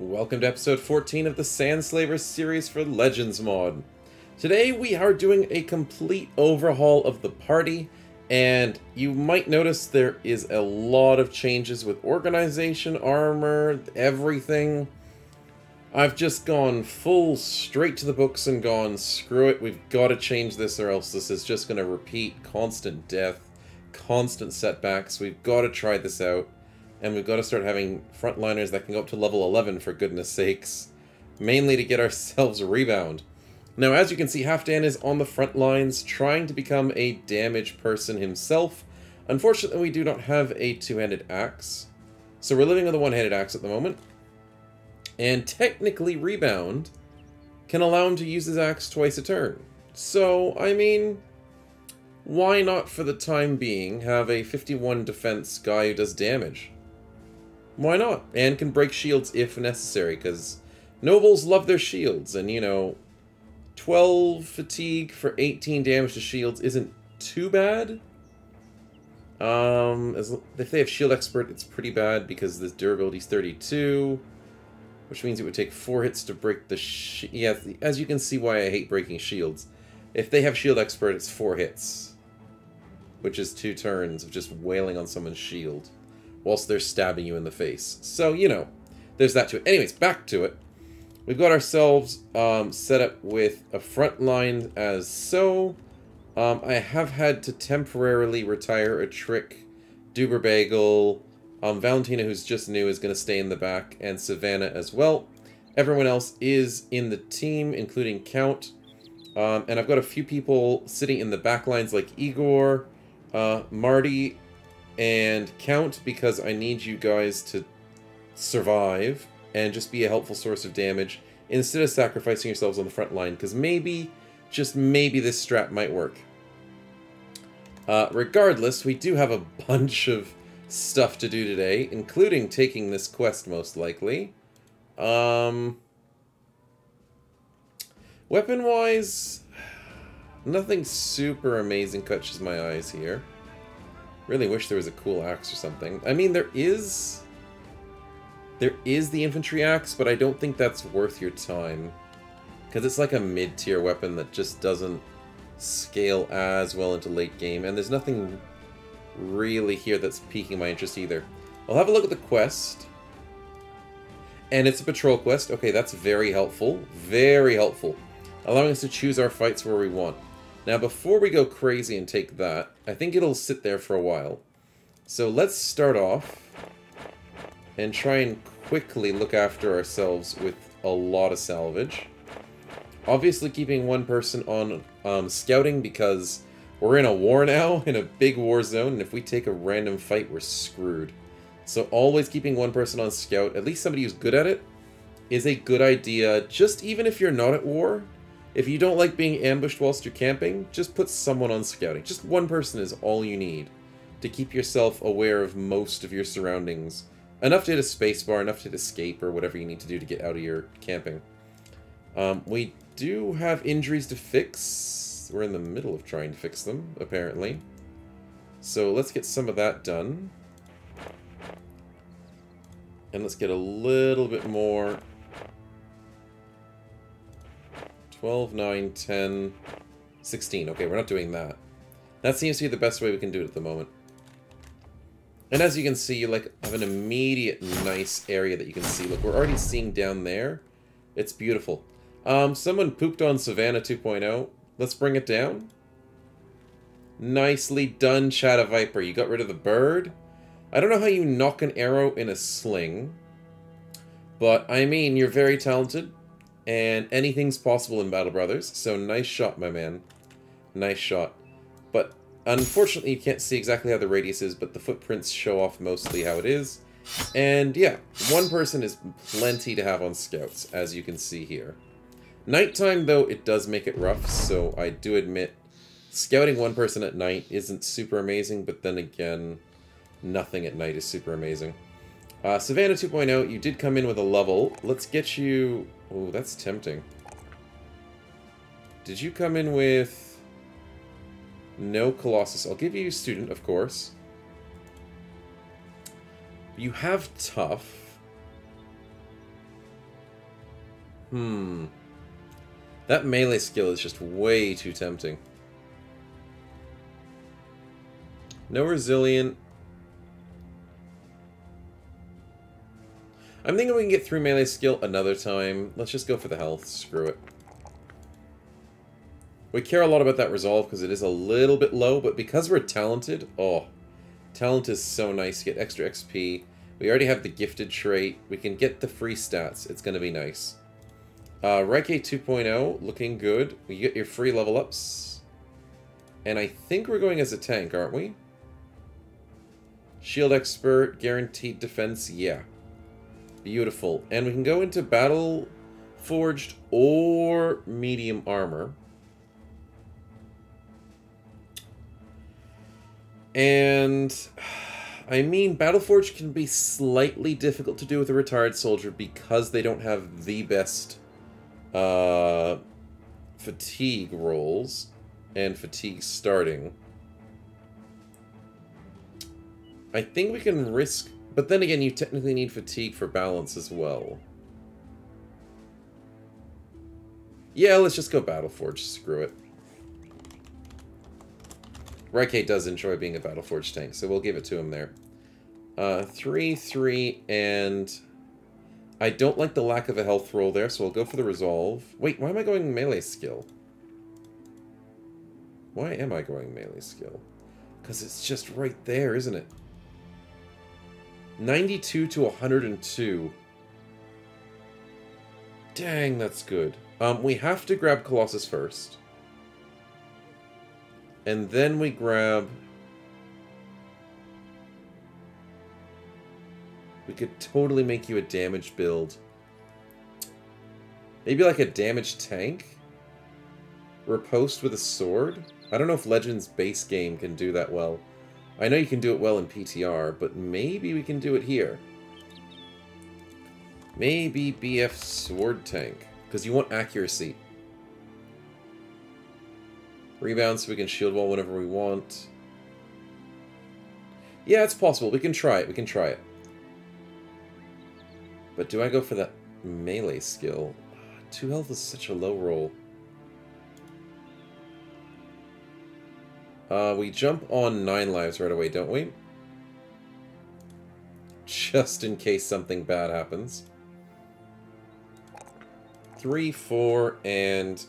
Welcome to episode 14 of the Sandslaver series for Legends mod. Today we are doing a complete overhaul of the party, and you might notice there is a lot of changes with organization, armor, everything. I've just gone full straight to the books and gone, screw it, we've got to change this or else this is just going to repeat constant death, constant setbacks. We've got to try this out. And we've got to start having frontliners that can go up to level 11, for goodness sakes. Mainly to get ourselves a rebound. Now, as you can see, Halfdan is on the front lines, trying to become a damage person himself. Unfortunately, we do not have a two-handed axe. So we're living with a one-handed axe at the moment. And technically, rebound can allow him to use his axe twice a turn. So, I mean, why not, for the time being, have a 51 defense guy who does damage? Why not? And can break shields if necessary, because nobles love their shields, and, you know, 12 fatigue for 18 damage to shields isn't too bad. If they have shield expert, it's pretty bad, because the durability is 32, which means it would take 4 hits to break the yeah, as you can see why I hate breaking shields. If they have shield expert, it's 4 hits, which is 2 turns of just wailing on someone's shield whilst they're stabbing you in the face. So, you know, there's that to it. Anyways, back to it. We've got ourselves set up with a front line as so. I have had to temporarily retire a trick. Duber Bagel. Valentina, who's just new, is going to stay in the back, and Savannah as well. Everyone else is in the team, including Count. And I've got a few people sitting in the back lines like Igor, Marty, and Count, because I need you guys to survive and just be a helpful source of damage instead of sacrificing yourselves on the front line, because maybe, just maybe, this strat might work. Regardless, we do have a bunch of stuff to do today, including taking this quest most likely. Weapon-wise, nothing super amazing catches my eyes here. Really wish there was a cool axe or something. I mean, there is the infantry axe, but I don't think that's worth your time, because it's like a mid-tier weapon that just doesn't scale as well into late game, and there's nothing really here that's piquing my interest either. I'll have a look at the quest, and it's a patrol quest. Okay, that's very helpful, allowing us to choose our fights where we want. Now, before we go crazy and take that, I think it'll sit there for a while. So let's start off and try and quickly look after ourselves with a lot of salvage. Obviously keeping one person on scouting, because we're in a war now, in a big war zone, and if we take a random fight, we're screwed. So always keeping one person on scout, at least somebody who's good at it, is a good idea, just even if you're not at war. If you don't like being ambushed whilst you're camping, just put someone on scouting. Just one person is all you need to keep yourself aware of most of your surroundings. Enough to hit a spacebar, enough to hit escape, or whatever you need to do to get out of your camping. We do have injuries to fix. We're in the middle of trying to fix them, apparently. So let's get some of that done. And let's get a little bit more. 12, 9, 10, 16. Okay, we're not doing that. That seems to be the best way we can do it at the moment. And as you can see, you like have an immediate nice area that you can see. Look, we're already seeing down there. It's beautiful. Someone pooped on Savannah 2.0. Let's bring it down. Nicely done, Shadow Viper. You got rid of the bird. I don't know how you knock an arrow in a sling, but I mean, you're very talented. And anything's possible in Battle Brothers, so nice shot, my man. Nice shot. But unfortunately, you can't see exactly how the radius is, but the footprints show off mostly how it is. And yeah, one person is plenty to have on scouts, as you can see here. Nighttime, though, it does make it rough, so I do admit scouting one person at night isn't super amazing, but then again, nothing at night is super amazing. Savannah 2.0, you did come in with a level. Let's get you... Oh, that's tempting. Did you come in with... No Colossus. I'll give you Student, of course. You have Tough. That melee skill is just way too tempting. No resilient. I'm thinking we can get through melee skill another time. Let's just go for the health. Screw it. We care a lot about that resolve because it is a little bit low, but because we're talented, oh, talent is so nice. Get extra XP. We already have the gifted trait. We can get the free stats. It's going to be nice. Reiki 2.0, looking good. You get your free level ups. And I think we're going as a tank, aren't we? Shield expert, guaranteed defense, yeah. Beautiful. And we can go into battle forged or medium armor. And I mean, Battleforge can be slightly difficult to do with a retired soldier because they don't have the best fatigue rolls and fatigue starting. I think we can risk, but then again, you technically need fatigue for balance as well. Yeah, let's just go Battleforge. Screw it. Reiki does enjoy being a Battleforge tank, so we'll give it to him there. 3, 3, and I don't like the lack of a health roll there, so I'll go for the resolve. Wait, why am I going melee skill? Why am I going melee skill? Because it's just right there, isn't it? 92 to 102. Dang, that's good. We have to grab Colossus first. And then we grab... We could totally make you a damage build. Maybe like a damage tank? Riposte with a sword? I don't know if Legends base game can do that well. I know you can do it well in PTR, but maybe we can do it here. Maybe BF sword tank, because you want accuracy. Rebound so we can shield wall whenever we want. Yeah, it's possible. We can try it. We can try it. But do I go for that melee skill? 2 health is such a low roll. We jump on 9 lives right away, don't we? Just in case something bad happens. 3, 4, and...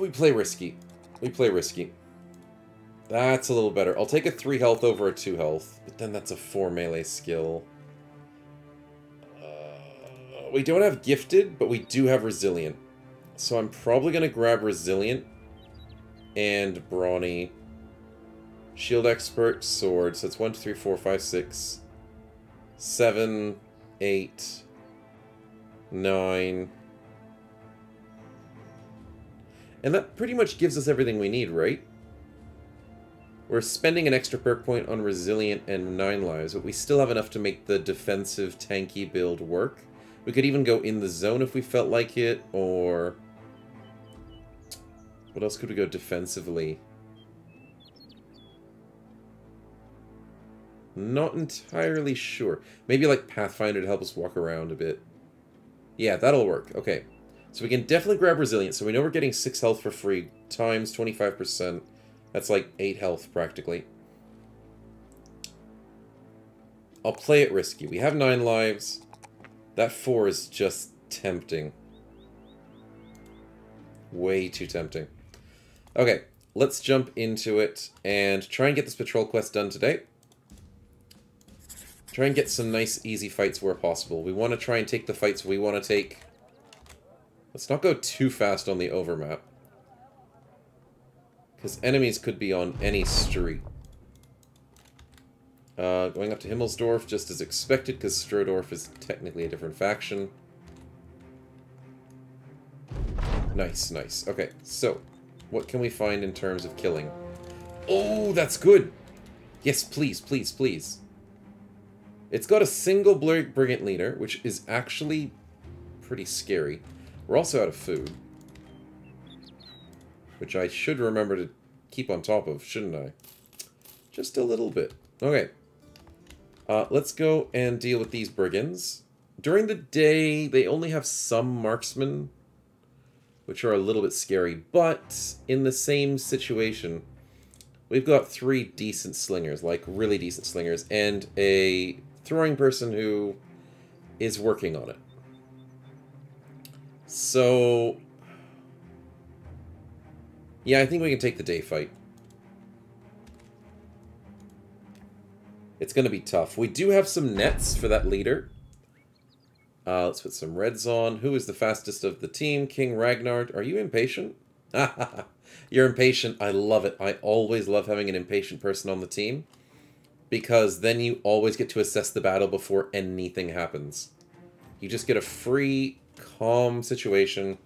we play risky. We play risky. That's a little better. I'll take a 3 health over a 2 health, but then that's a 4 melee skill. We don't have gifted, but we do have resilient. So I'm probably going to grab resilient and brawny. Shield expert, sword. So it's 1, 2, 3, 4, 5, 6, 7, 8, 9. And that pretty much gives us everything we need, right? We're spending an extra perk point on resilient and 9 lives, but we still have enough to make the defensive tanky build work. We could even go in the zone if we felt like it, or... What else could we go defensively? Not entirely sure. Maybe like Pathfinder to help us walk around a bit. Yeah, that'll work. Okay. So we can definitely grab Resilient. So we know we're getting 6 health for free, times 25%. That's like 8 health, practically. I'll play it risky. We have 9 lives. That 4 is just tempting. Way too tempting. Okay, let's jump into it and try and get this patrol quest done today. Try and get some nice, easy fights where possible. We want to try and take the fights we want to take. Let's not go too fast on the overmap. Because enemies could be on any street. Going up to Himmelsdorf, just as expected, because Strodorf is technically a different faction. Nice, nice. Okay, so, what can we find in terms of killing? Oh, that's good! Yes, please, please, please. It's got a single Brigand leader, which is actually pretty scary. We're also out of food. Which I should remember to keep on top of, shouldn't I? Just a little bit. Okay. Let's go and deal with these brigands. During the day, they only have some marksmen, which are a little bit scary. But in the same situation, we've got 3 decent slingers, like really decent slingers, and a throwing person who is working on it. So, yeah, I think we can take the day fight. It's going to be tough. We do have some nets for that leader. Let's put some reds on. Who is the fastest of the team? King Ragnar. Are you impatient? You're impatient. I love it. I always love having an impatient person on the team, because then you always get to assess the battle before anything happens. You just get a free, calm situation.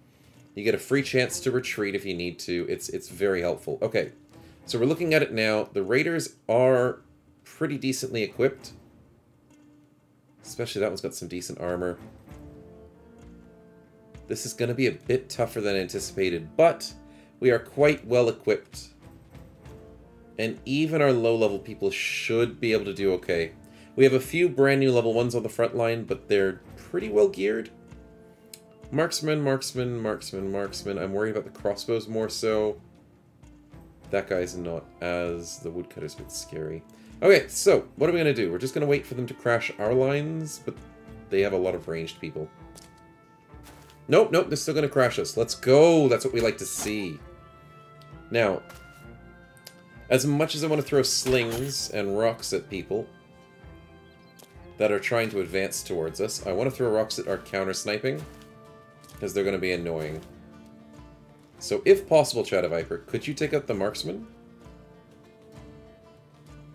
You get a free chance to retreat if you need to. It's very helpful. Okay, so we're looking at it now. The raiders are pretty decently equipped. Especially that one's got some decent armor. This is going to be a bit tougher than anticipated, but we are quite well equipped. And even our low-level people should be able to do okay. We have a few brand new level 1s on the front line, but they're pretty well geared. Marksman, marksman, marksman, marksman. I'm worried about the crossbows more so. That guy's not as... The woodcutter's a bit scary. Okay, so, what are we going to do? We're just going to wait for them to crash our lines, but they have a lot of ranged people. Nope, nope, they're still going to crash us. Let's go! That's what we like to see. Now, as much as I want to throw slings and rocks at people that are trying to advance towards us, I want to throw rocks at our counter-sniping, because they're going to be annoying. So, if possible, Shadow Viper, could you take out the marksman?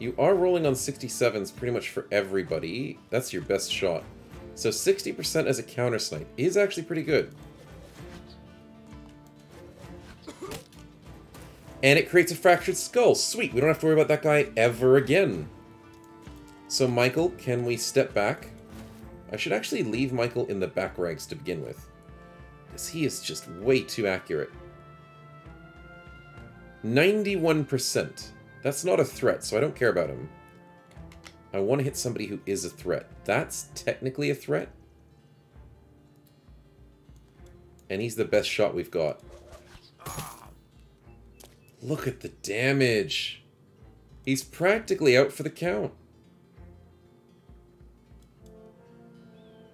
You are rolling on 67s pretty much for everybody. That's your best shot. So 60% as a counter snipe is actually pretty good. And it creates a fractured skull. Sweet, we don't have to worry about that guy ever again. So Michael, can we step back? I should actually leave Michael in the back ranks to begin with, because he is just way too accurate. 91%. That's not a threat, so I don't care about him. I want to hit somebody who is a threat. That's technically a threat. And he's the best shot we've got. Look at the damage. He's practically out for the count.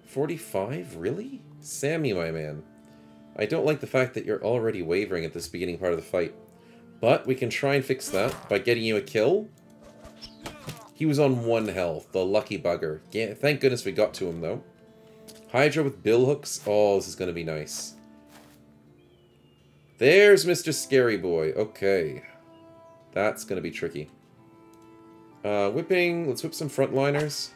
45? Really? Sammy, my man. I don't like the fact that you're already wavering at this beginning part of the fight. But we can try and fix that by getting you a kill. He was on 1 health, the lucky bugger. Yeah, thank goodness we got to him, though. Hydra with billhooks. Oh, this is going to be nice. There's Mr. Scary Boy. Okay. That's going to be tricky. Whipping. Let's whip some frontliners.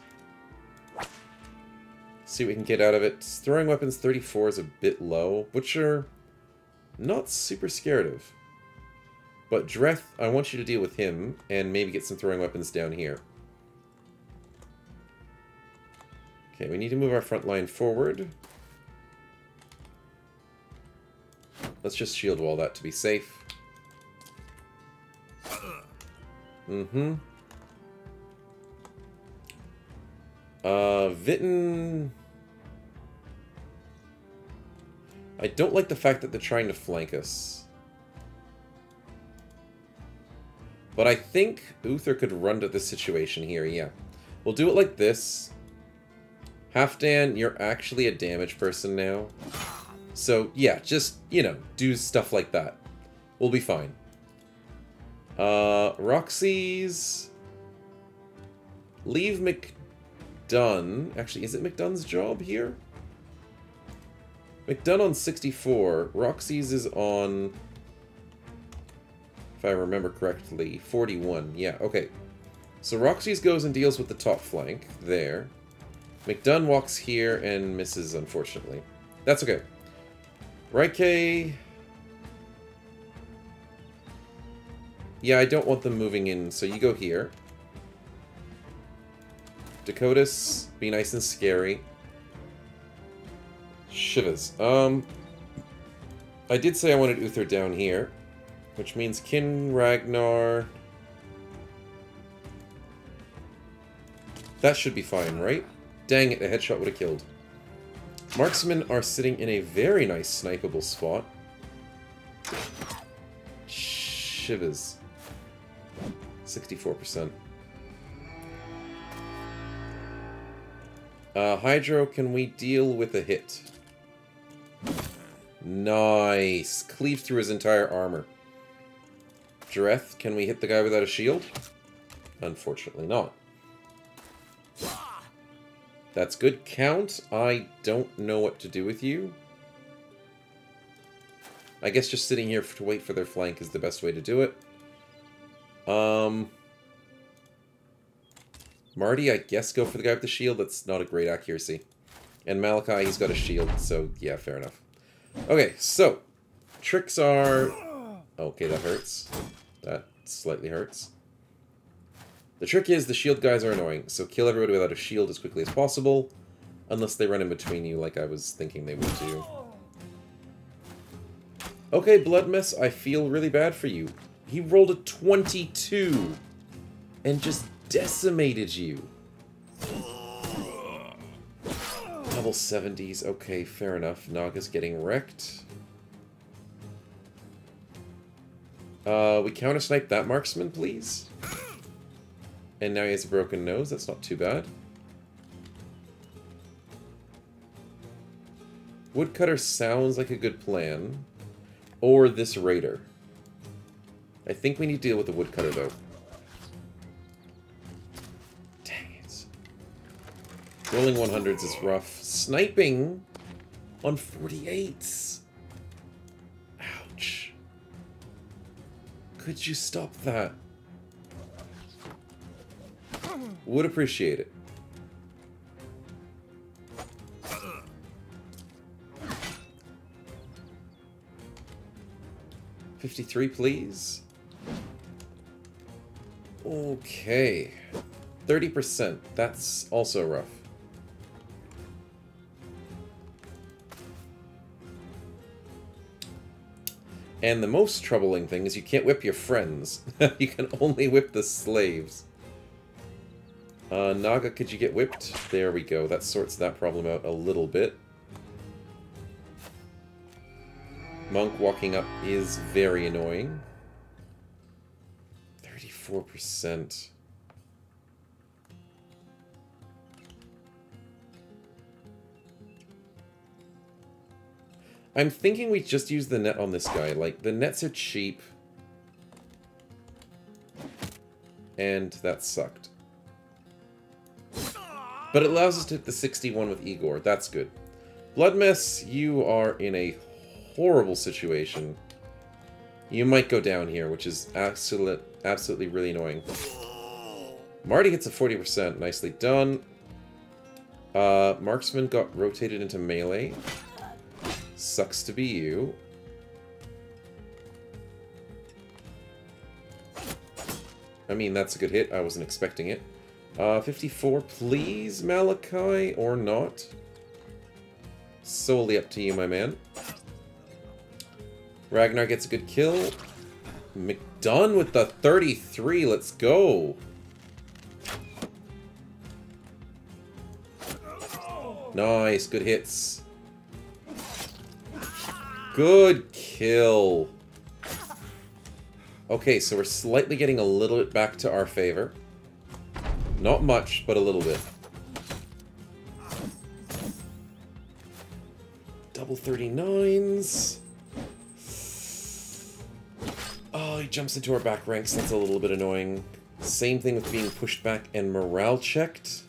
See what we can get out of it. Throwing weapons 34 is a bit low, which are not super scared of. But Dreth, I want you to deal with him, and maybe get some throwing weapons down here. Okay, we need to move our front line forward. Let's just shield wall that to be safe. Vitten... I don't like the fact that they're trying to flank us. But I think Uther could run to this situation here, yeah. We'll do it like this. Halfdan, you're actually a damage person now. So, yeah, just, you know, do stuff like that. We'll be fine. Roxy's... Leave McDunn. Actually, is it McDunn's job here? McDunn on 64. Roxy's is on... If I remember correctly, 41. Yeah, okay. So Roxy's goes and deals with the top flank. There. McDunn walks here and misses, unfortunately. That's okay. Raike... Yeah, I don't want them moving in, so you go here. Dakotas, be nice and scary. Shivas. I did say I wanted Uther down here, which means King Ragnar... That should be fine, right? Dang it, a headshot would have killed. Marksmen are sitting in a very nice snipeable spot. Shivers. 64%. Hydro, can we deal with a hit? Nice. Cleave through his entire armor. Jareth, can we hit the guy without a shield? Unfortunately not. That's good. Count, I don't know what to do with you. I guess just sitting here to wait for their flank is the best way to do it. Marty, I guess go for the guy with the shield. That's not a great accuracy. And Malachi, he's got a shield, so yeah, fair enough. Okay, so tricks are... Okay, that hurts. That slightly hurts. The trick is the shield guys are annoying, so kill everybody without a shield as quickly as possible, unless they run in between you like I was thinking they would do. Okay, Blood Mess, I feel really bad for you. He rolled a 22 and just decimated you. Level 70s, okay, fair enough. Naga's getting wrecked. We counter-snipe that marksman, please. And now he has a broken nose, that's not too bad. Woodcutter sounds like a good plan. Or this raider. I think we need to deal with the woodcutter, though. Dang it. Rolling 100s is rough. Sniping on 48s. Ouch. Could you stop that? Would appreciate it. $53, please. Okay. 30%. That's also rough. And the most troubling thing is you can't whip your friends. You can only whip the slaves. Naga, could you get whipped? There we go. That sorts that problem out a little bit. Monk walking up is very annoying. 34%. I'm thinking we just use the net on this guy. Like, the nets are cheap. And that sucked. But it allows us to hit the 61 with Igor. That's good. Bloodmess, you are in a horrible situation. You might go down here, which is absolutely really annoying. Marty hits a 40%. Nicely done. Marksman got rotated into melee. Sucks to be you. I mean, that's a good hit. I wasn't expecting it. 54, please, Malachi, or not. Solely up to you, my man. Ragnar gets a good kill. McDunn with the 33. Let's go. Nice. Good hits. Good kill. Okay, so we're slightly getting a little bit back to our favor. Not much, but a little bit. Double 39s. Oh, he jumps into our back ranks. That's a little bit annoying. Same thing with being pushed back and morale checked.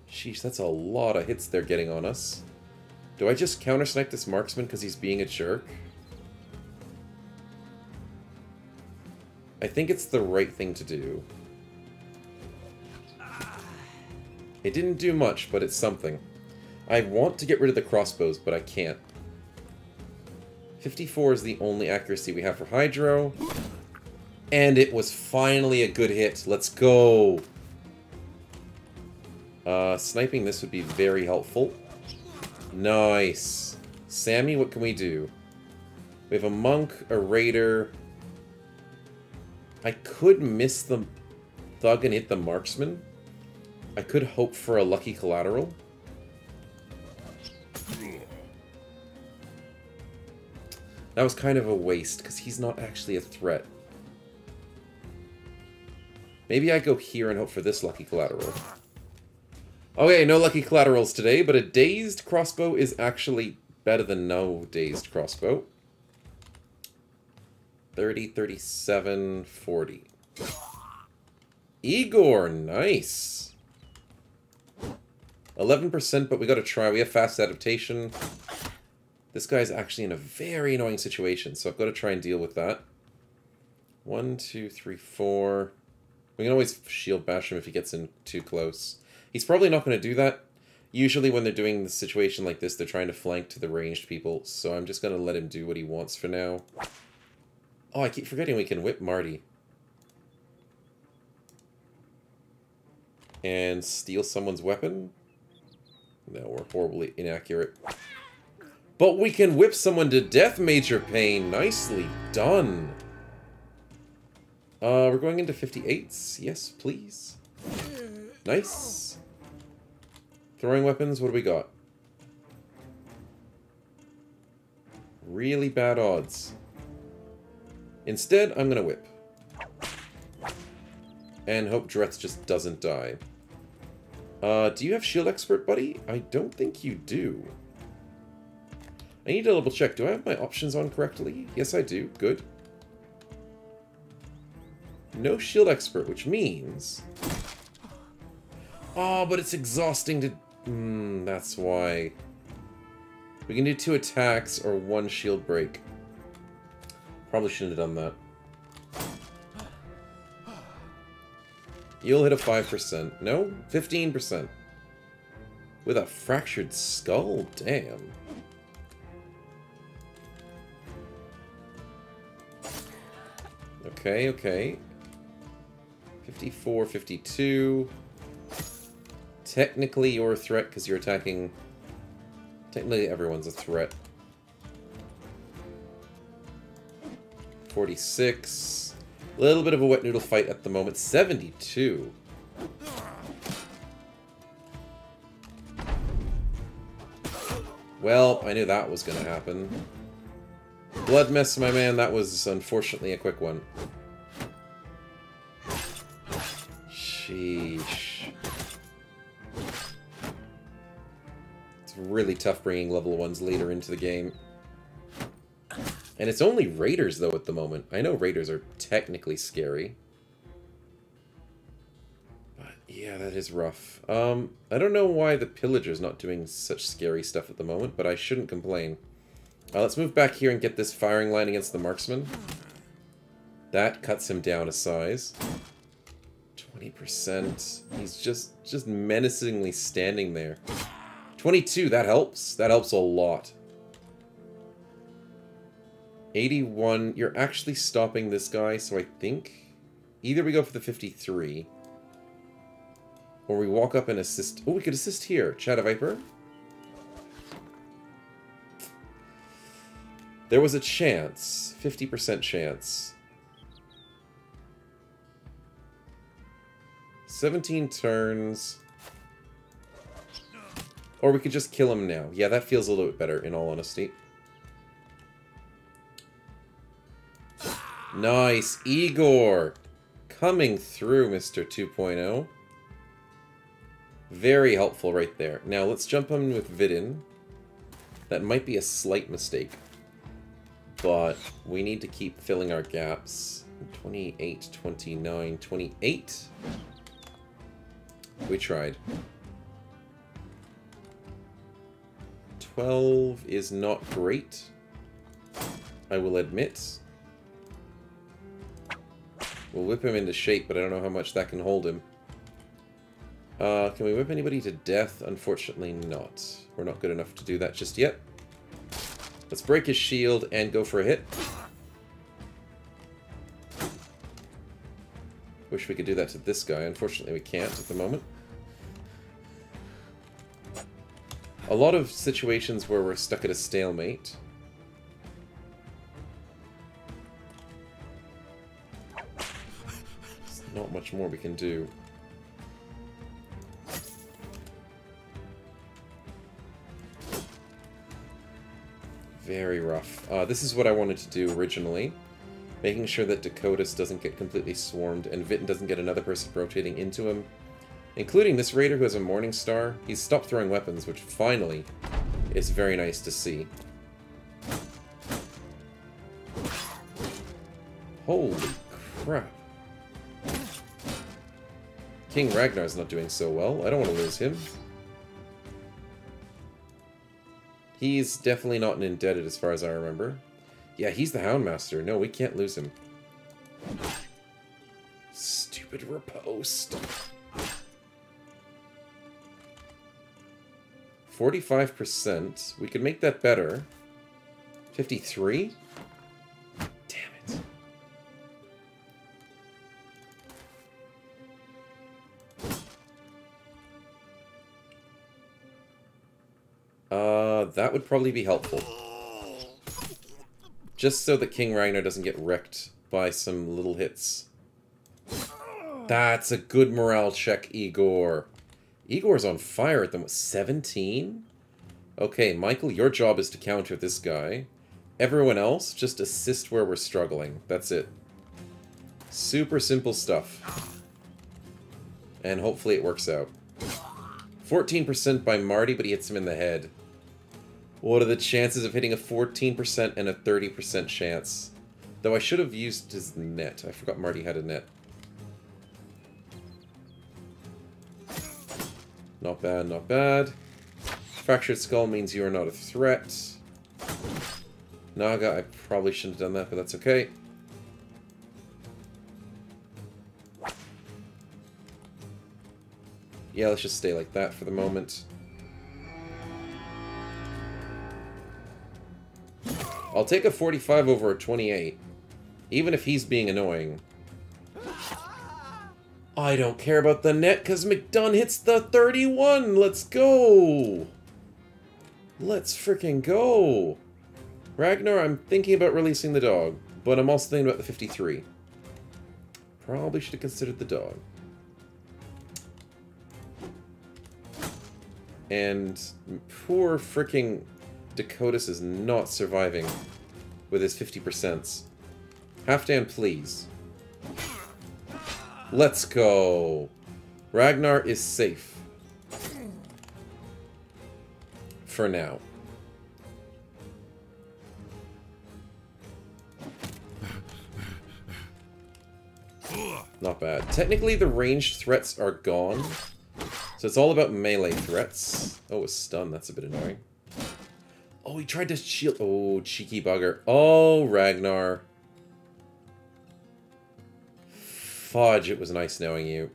Sheesh, that's a lot of hits they're getting on us. Do I just counter-snipe this marksman because he's being a jerk? I think it's the right thing to do. It didn't do much, but it's something. I want to get rid of the crossbows, but I can't. 54 is the only accuracy we have for Hydro. And it was finally a good hit. Let's go! Sniping this would be very helpful. Nice. Sammy, what can we do? We have a monk, a raider, I could miss the thug and hit the marksman. I could hope for a lucky collateral. That was kind of a waste, because he's not actually a threat. Maybe I go here and hope for this lucky collateral. Okay, no lucky collaterals today, but a dazed crossbow is actually better than no dazed crossbow. 30, 37, 40. Igor, nice. 11%, but we gotta try. We have fast adaptation. This guy's actually in a very annoying situation, so I've got to try and deal with that. 1, 2, 3, 4. We can always shield bash him if he gets in too close. He's probably not going to do that. Usually when they're doing the situation like this, they're trying to flank to the ranged people, so I'm just going to let him do what he wants for now. Oh, I keep forgetting we can whip Marty. And steal someone's weapon? No, we're horribly inaccurate. But we can whip someone to death, Major Pain. Nicely done. We're going into 58s. Yes, please. Nice. Throwing weapons, what do we got? Really bad odds. Instead, I'm gonna whip. And hope Dretz just doesn't die. Do you have shield expert, buddy? I don't think you do. I need to double check. Do I have my options on correctly? Yes, I do. Good. No shield expert, which means... Oh, but it's exhausting to... that's why. We can do 2 attacks or 1 shield break. Probably shouldn't have done that. You'll hit a 5%. No? 15%. With a fractured skull? Damn. Okay, okay. 54, 52. Technically you're a threat because you're attacking... Technically everyone's a threat. 46. A little bit of a wet noodle fight at the moment. 72. Well, I knew that was going to happen. Blood mess, my man. That was unfortunately a quick one. Sheesh. It's really tough bringing level 1s later into the game. And it's only raiders, though, at the moment. I know raiders are technically scary. But, yeah, that is rough. I don't know why the pillager's not doing such scary stuff at the moment, but I shouldn't complain. Let's move back here and get this firing line against the marksman. That cuts him down a size. 20%. He's just menacingly standing there. 22, that helps. That helps a lot. 81, you're actually stopping this guy, so I think either we go for the 53, or we walk up and assist. Oh, we could assist here. Shadow Viper. There was a chance. 50% chance. 17 turns. Or we could just kill him now. Yeah, that feels a little bit better, in all honesty. Nice. Igor. Coming through, Mr. 2.0. Very helpful right there. Now, let's jump in with Vidin. That might be a slight mistake. But we need to keep filling our gaps. 28, 29, 28. We tried. 12 is not great, I will admit. We'll whip him into shape, but I don't know how much that can hold him. Can we whip anybody to death? Unfortunately not. We're not good enough to do that just yet. Let's break his shield and go for a hit. Wish we could do that to this guy. Unfortunately, we can't at the moment. A lot of situations where we're stuck at a stalemate. not much more we can do. Very rough. This is what I wanted to do originally. Making sure that Dakotas doesn't get completely swarmed and Vitten doesn't get another person rotating into him. Including this raider who has a Morning Star. He's stopped throwing weapons, which finally is very nice to see. Holy crap. King Ragnar's not doing so well. I don't want to lose him. He's definitely not an indebted as far as I remember. Yeah, he's the Houndmaster. No, we can't lose him. Stupid riposte. 45%. We could make that better. 53? Damn it. That would probably be helpful. Just so that King Ragnar doesn't get wrecked by some little hits. That's a good morale check, Igor. Igor's on fire at the moment. 17? Okay, Michael, your job is to counter this guy. Everyone else, just assist where we're struggling. That's it. Super simple stuff. And hopefully it works out. 14% by Marty, but he hits him in the head. What are the chances of hitting a 14% and a 30% chance? Though I should have used his net. I forgot Marty had a net. Not bad, not bad. Fractured Skull means you are not a threat. Naga, I probably shouldn't have done that, but that's okay. Yeah, let's just stay like that for the moment. I'll take a 45 over a 28, even if he's being annoying. I don't care about the net, because McDunn hits the 31! Let's go! Let's freaking go! Ragnar, I'm thinking about releasing the dog, but I'm also thinking about the 53. Probably should have considered the dog. And poor freaking Dakotas is not surviving with his 50%. Halfdan, please. Let's go. Ragnar is safe. For now. Not bad. Technically, the ranged threats are gone. So it's all about melee threats. Oh, a stun. That's a bit annoying. Oh, he tried to shield. Oh, cheeky bugger. Oh, Ragnar. Fudge, it was nice knowing you.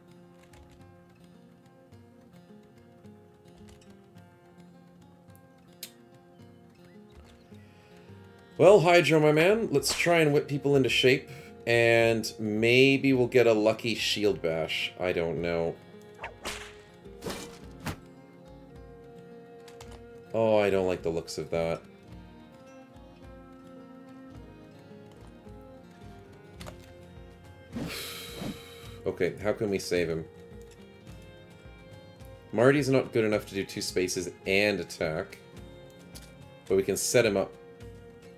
Well, Hydro, my man, let's try and whip people into shape. And maybe we'll get a lucky shield bash. I don't know. Oh, I don't like the looks of that. Okay, how can we save him? Marty's not good enough to do 2 spaces and attack. But we can set him up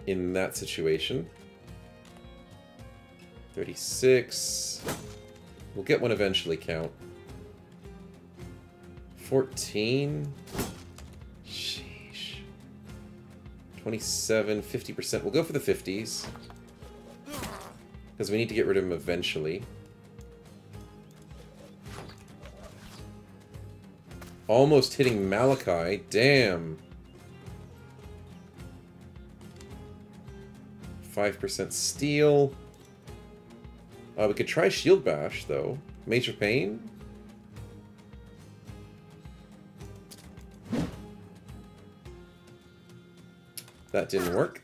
in that situation. 36. We'll get one eventually, count. 14. 27, 50%. We'll go for the 50s. Because we need to get rid of him eventually. Almost hitting Malachi. Damn. 5% steel. We could try Shield Bash, though. Major Pain. That didn't work.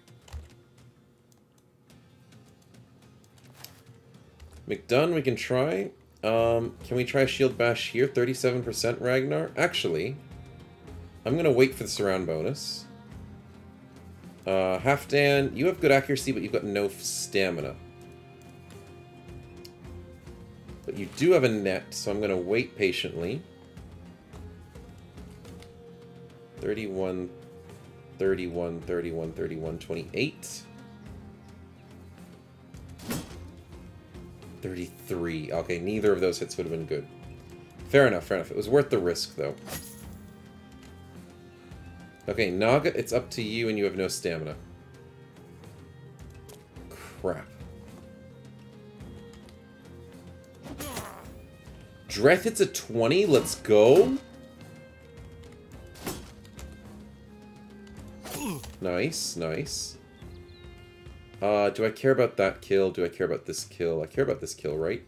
McDunn, we can try. Can we try Shield Bash here? 37% Ragnar? Actually, I'm going to wait for the surround bonus. Halfdan, you have good accuracy, but you've got no stamina. But You do have a net, so I'm going to wait patiently. 31, 31, 31, 31, 28. 33. Okay, neither of those hits would have been good. Fair enough, fair enough. It was worth the risk, though. Okay, Naga, it's up to you, and you have no stamina. Crap. Dreth hits a 20. Let's go. Nice, nice. Do I care about that kill? Do I care about this kill? I care about this kill, right?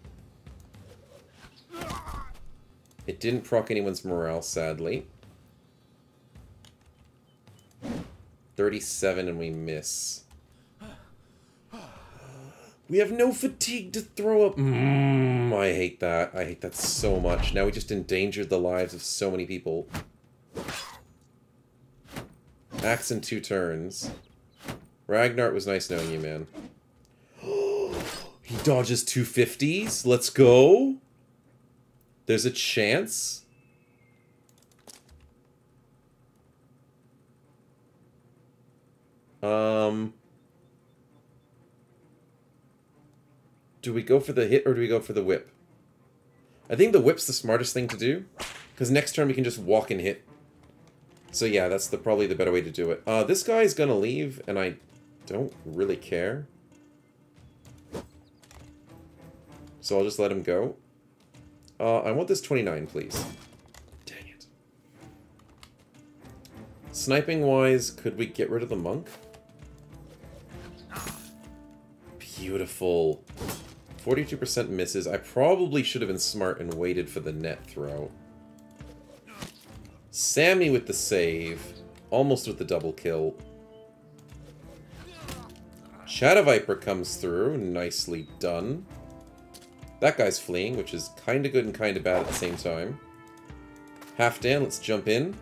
It didn't proc anyone's morale, sadly. 37 and we miss. We have no fatigue to throw up. I hate that. I hate that so much. Now we just endangered the lives of so many people. Axe in 2 turns. Ragnar, it was nice knowing you, man. He dodges 2 50s. Let's go. There's a chance. Do we go for the hit or do we go for the whip? I think the whip's the smartest thing to do. Because next turn we can just walk and hit. So yeah, that's probably the better way to do it. This guy's gonna leave, and I don't really care. So I'll just let him go. I want this 29, please. Dang it. Sniping-wise, could we get rid of the monk? Beautiful. 42% misses. I probably should have been smart and waited for the net throw. Sammy with the save. Almost with the double kill. Shadow Viper comes through. Nicely done. That guy's fleeing, which is kind of good and kind of bad at the same time. Halfdan, let's jump in.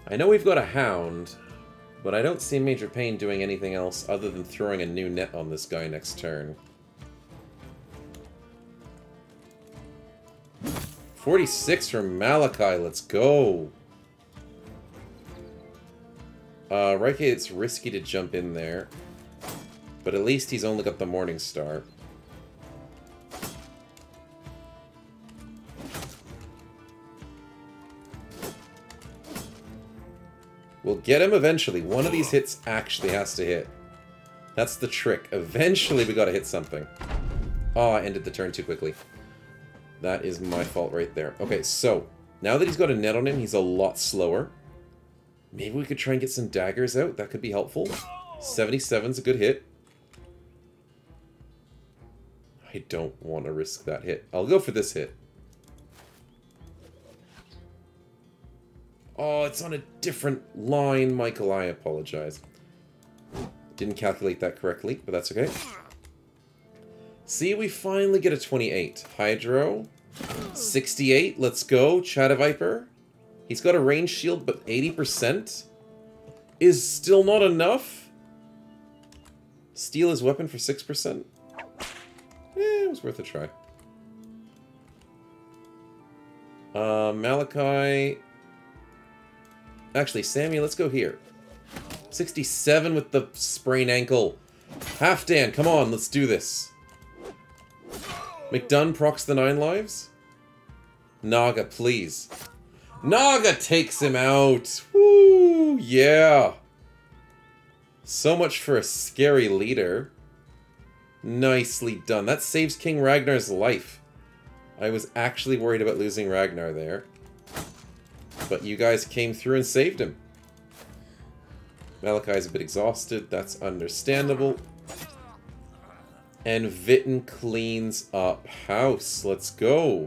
I know we've got a hound, but I don't see Major Pain doing anything else other than throwing a new net on this guy next turn. 46 from Malachi, let's go! Right, it's risky to jump in there, but at least he's only got the Morning Star. We'll get him eventually. One of these hits actually has to hit. That's the trick. Eventually we gotta hit something. Oh, I ended the turn too quickly. That is my fault right there. Okay, so, now that he's got a net on him, he's a lot slower. Maybe we could try and get some daggers out. That could be helpful. 77's a good hit. I don't want to risk that hit. I'll go for this hit. Oh, it's on a different line, Michael. I apologize. Didn't calculate that correctly, but that's okay. See, we finally get a 28. Hydro. 68. Let's go. Shadow Viper. He's got a range shield, but 80% is still not enough. Steal his weapon for 6%. It was worth a try. Malachi. Actually, Sammy, let's go here. 67 with the sprained ankle. Halfdan, come on, let's do this. McDunn procs the 9 lives. Naga, please. Naga takes him out. Woo, yeah. So much for a scary leader. Nicely done. That saves King Ragnar's life. I was actually worried about losing Ragnar there. But you guys came through and saved him. Malachi's a bit exhausted. That's understandable. And Vitten cleans up house. Let's go.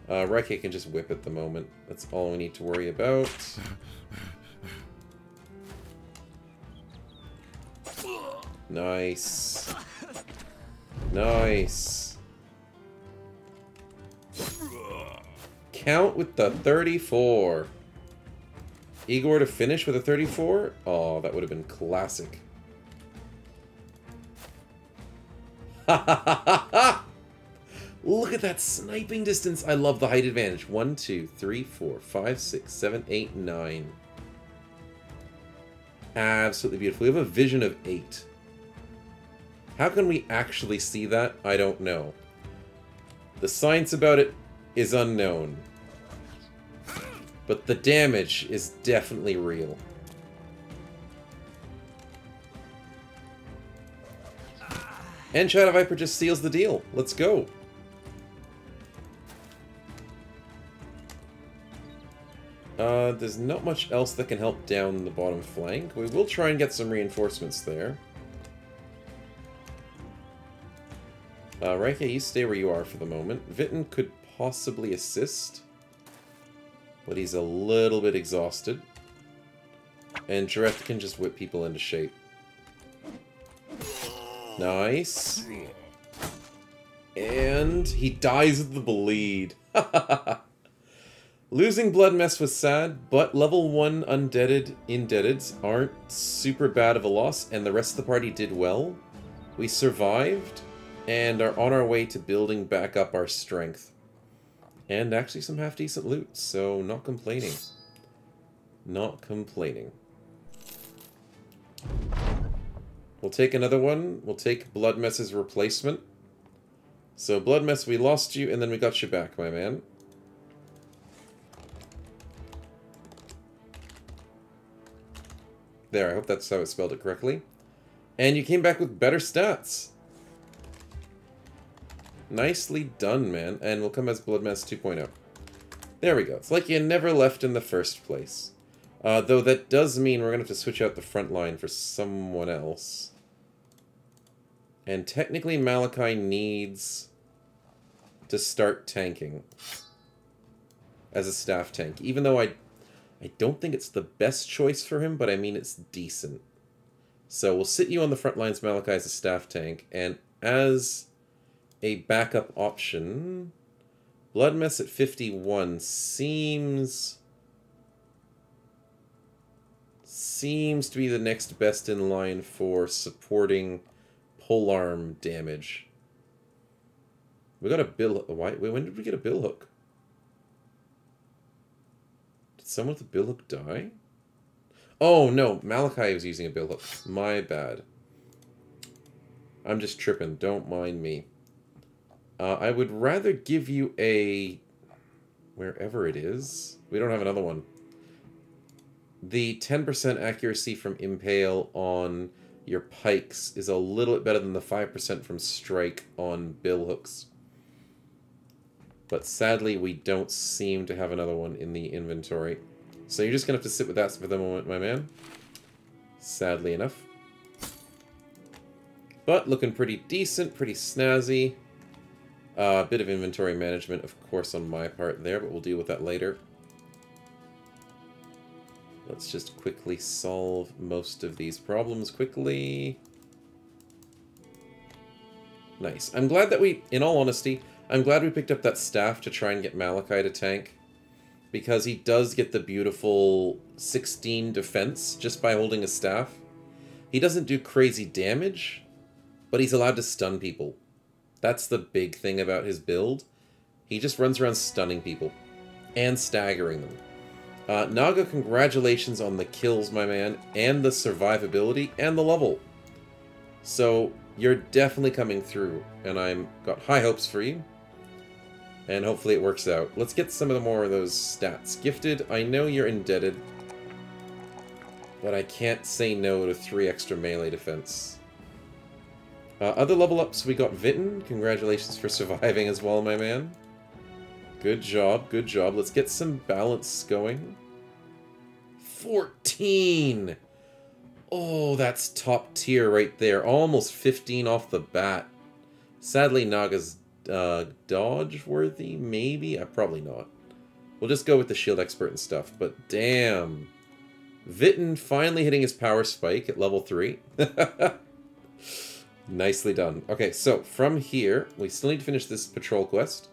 Reiki can just whip at the moment. That's all we need to worry about. Nice. Nice. count with the 34. Igor to finish with a 34? Oh, that would have been classic. Ha ha ha ha ha! Look at that sniping distance. I love the height advantage. 1, 2, 3, 4, 5, 6, 7, 8, 9. Absolutely beautiful. We have a vision of 8. How can we actually see that? I don't know. The science about it is unknown. But the damage is definitely real. And Shadow Viper just seals the deal. Let's go. There's not much else that can help down the bottom flank. We will try and get some reinforcements there. Raike, you stay where you are for the moment. Vitten could possibly assist, but he's a little bit exhausted. And Jareth can just whip people into shape. Nice. And he dies of the bleed. Losing Blood Mess was sad, but level 1 undeaded indebteds aren't super bad of a loss, and the rest of the party did well. We survived, and are on our way to building back up our strength. And actually some half-decent loot, so not complaining. Not complaining. We'll take another one. We'll take Blood Mess's replacement. So, Blood Mess, we lost you, and then we got you back, my man. There, I hope that's how I spelled it correctly. And you came back with better stats. Nicely done, man. And we'll come as Blood Mess 2.0. There we go. It's like you never left in the first place. Though that does mean we're going to have to switch out the front line for someone else. And technically Malachi needs to start tanking as a staff tank. Even though I don't think it's the best choice for him, but I mean it's decent. So we'll sit you on the front lines, Malachi, as a staff tank. And as a backup option, Blood Mess at 51 seems to be the next best in line for supporting polearm damage. We got a bill. Wait, when did we get a bill hook? Did someone with a bill hook die? Oh no, Malachi was using a bill hook. My bad. I'm just tripping. Don't mind me. I would rather give you a... wherever it is. We don't have another one. The 10% accuracy from Impale on your pikes is a little bit better than the 5% from Strike on bill hooks. But sadly, we don't seem to have another one in the inventory. So you're just going to have to sit with that for the moment, my man. Sadly enough. But looking pretty decent, pretty snazzy. A bit of inventory management, of course, on my part there, but we'll deal with that later. Let's just quickly solve most of these problems quickly. Nice. I'm glad that we, in all honesty, I'm glad we picked up that staff to try and get Malachi to tank. Because he does get the beautiful 16 defense just by holding a staff. He doesn't do crazy damage, but he's allowed to stun people. That's the big thing about his build. He just runs around stunning people. And staggering them. Naga, congratulations on the kills, my man. And the survivability and the level. So, you're definitely coming through. And I've got high hopes for you. And hopefully it works out. Let's get some of the more of those stats. Gifted, I know you're indebted. But I can't say no to 3 extra melee defense. Other level ups, we got Vitten. Congratulations for surviving as well, my man. Good job, good job. Let's get some balance going. 14! Oh, that's top tier right there. Almost 15 off the bat. Sadly, Naga's dodge worthy, maybe? Probably not. We'll just go with the shield expert and stuff, but damn. Vitten finally hitting his power spike at level 3. Nicely done. Okay, so from here, we still need to finish this patrol quest.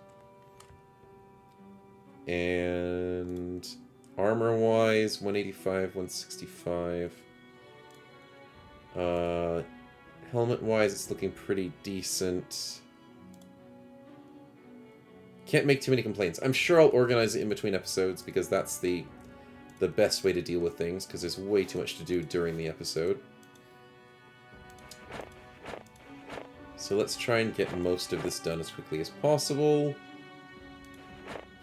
And armor-wise, 185, 165. Helmet-wise, it's looking pretty decent. Can't make too many complaints. I'm sure I'll organize it in between episodes because that's the best way to deal with things, because there's way too much to do during the episode. So let's try and get most of this done as quickly as possible.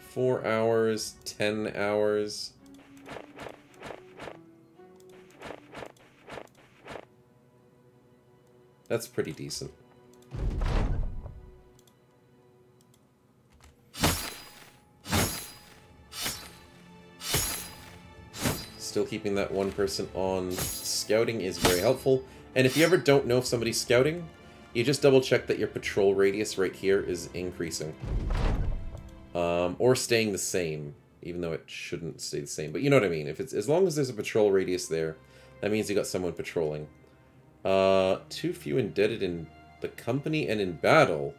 4 hours, 10 hours. That's pretty decent. Still keeping that one person on scouting is very helpful. And if you ever don't know if somebody's scouting, you just double check that your patrol radius right here is increasing. Or staying the same, even though it shouldn't stay the same. But you know what I mean. If it's as long as there's a patrol radius there, that means you got someone patrolling. Too few indebted in the company and in battle.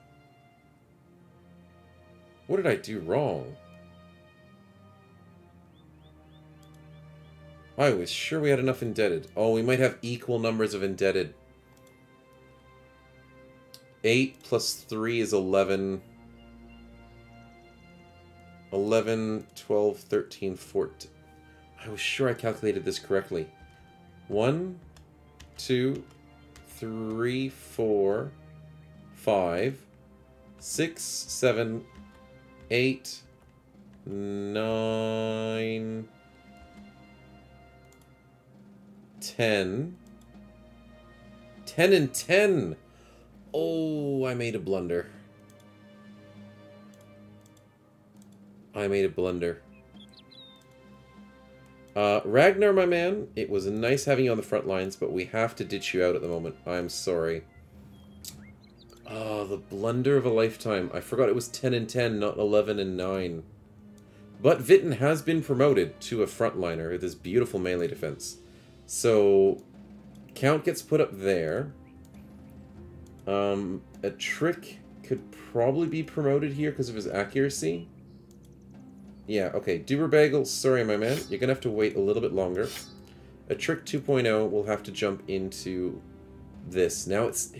What did I do wrong? I was sure we had enough indebted. Oh, we might have equal numbers of indebted. 8 plus 3 is 11. 11, 12, 13, 14. I was sure I calculated this correctly. 1, 2, 3, 4, 5, 6, 7, 8, 9, 10. 10 and 10! Oh, I made a blunder. Ragnar, my man, it was nice having you on the front lines, but we have to ditch you out at the moment. I'm sorry. Oh, the blunder of a lifetime. I forgot it was 10 and 10, not 11 and 9. But Vitten has been promoted to a frontliner with this beautiful melee defense. So, Count gets put up there. A Trick could probably be promoted here because of his accuracy. Yeah, okay. Duberbagel, sorry, my man. You're going to have to wait a little bit longer. A Trick 2.0 will have to jump into this. Now it's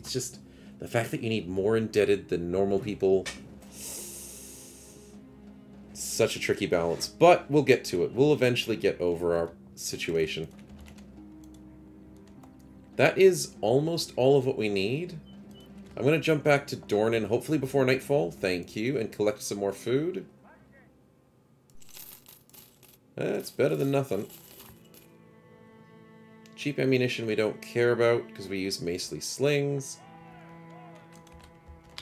just the fact that you need more indebted than normal people. Such a tricky balance. But we'll get to it. We'll eventually get over our situation. That is almost all of what we need. I'm going to jump back to Dornan, hopefully before nightfall. Thank you. And collect some more food. That's better than nothing. Cheap ammunition we don't care about because we use Macely slings.